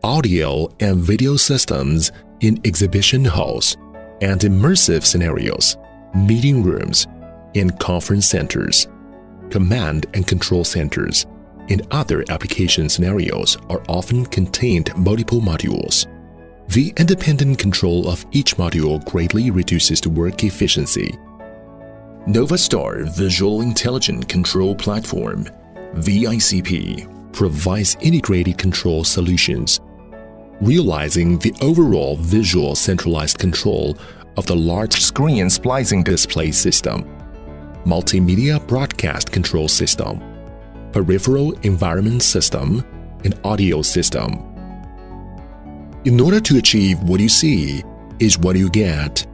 audio and video systems in exhibition halls and immersive scenarios, meeting rooms, and conference centers. Command and control centers and other application scenarios are often contained multiple modules. The independent control of each module greatly reduces the work efficiency. NovaStar Visual Intelligent Control Platform (VICP) provides integrated control solutions, realizing the overall visual centralized control of the large-screen splicing display system, multimedia broadcast control system, peripheral environment system, and audio system. In order to achieve what you see is what you get.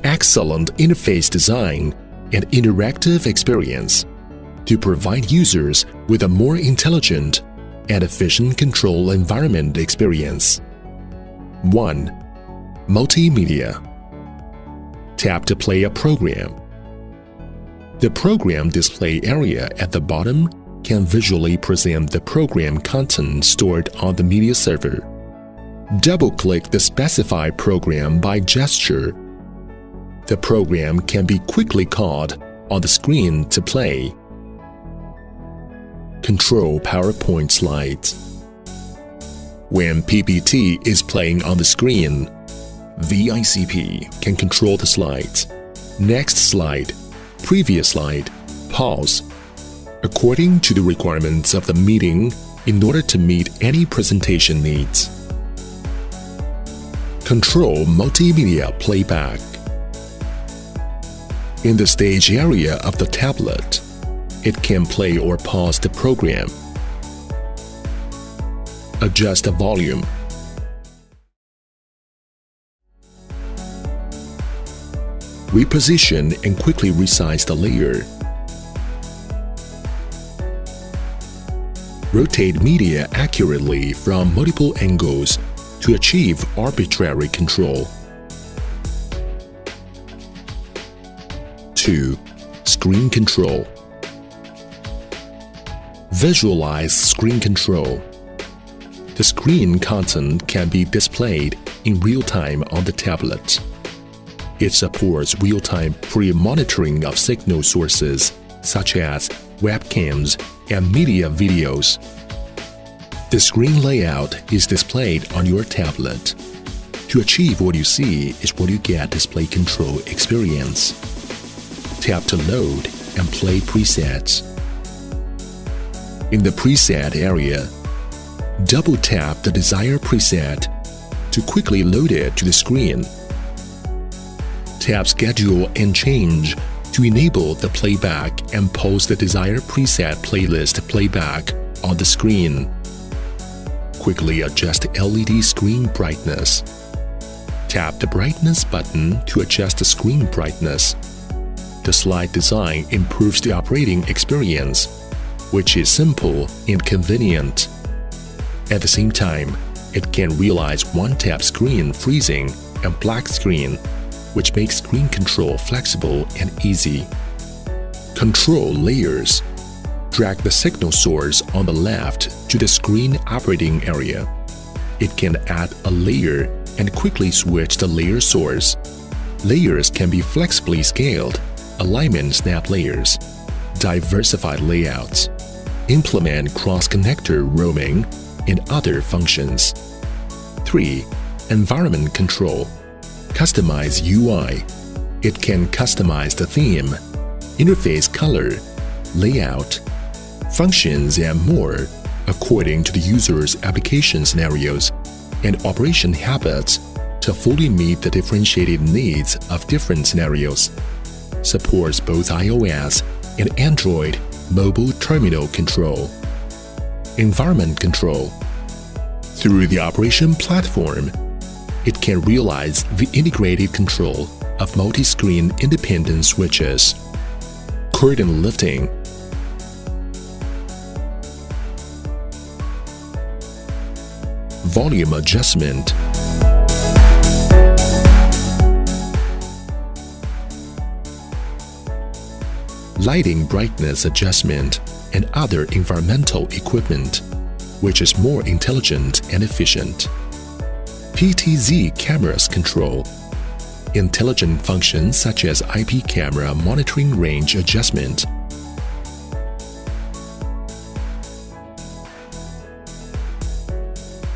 Excellent interface design and interactive experience to provide users with a more intelligent and efficient control environment experience. 1. Multimedia. Tap to play a program. The program display area at the bottom can visually present the program content stored on the media server. Double-click the specified program by gesture. The program can be quickly called on the screen to play. Control PowerPoint slides. When PPT is playing on the screen, VICP can control the slides. Next slide, previous slide, pause, according to the requirements of the meeting in order to meet any presentation needs. Control multimedia playback. In the stage area of the tablet, it can play or pause the program. Adjust the volume. Reposition and quickly resize the layer. Rotate media accurately from multiple angles to achieve arbitrary control. 2. Screen control. Visualize screen control. The screen content can be displayed in real time on the tablet. It supports real-time pre-monitoring of signal sources such as webcams and media videos. The screen layout is displayed on your tablet. To achieve what you see is what you get display control experience. Tap to load and play presets. In the preset area, double-tap the desired preset to quickly load it to the screen. Tap Schedule and Change to enable the playback and post the desired preset playlist playback on the screen. Quickly adjust LED screen brightness. Tap the Brightness button to adjust the screen brightness. The slide design improves the operating experience, which is simple and convenient. At the same time, it can realize one-tap screen freezing and black screen, which makes screen control flexible and easy. Control layers. Drag the signal source on the left to the screen operating area. It can add a layer and quickly switch the layer source. Layers can be flexibly scaled, alignment snap layers, diversified layouts, implement cross-connector roaming, and other functions. 3. Environment control. Customize UI. It can customize the theme, interface color, layout, functions, and more according to the user's application scenarios and operation habits to fully meet the differentiated needs of different scenarios. Supports both iOS and Android mobile terminal control. Environment control. Through the operation platform, it can realize the integrated control of multi-screen independent switches, curtain lifting, volume adjustment, lighting brightness adjustment, and other environmental equipment. which is more intelligent and efficient. PTZ cameras control intelligent functions such as IP camera monitoring range adjustment.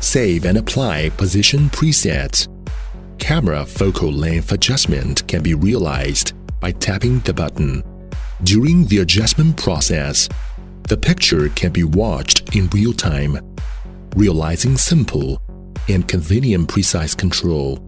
Save and apply position presets. Camera focal length adjustment can be realized by tapping the button. During the adjustment process, the picture can be watched in real time, realizing simple and convenient precise control.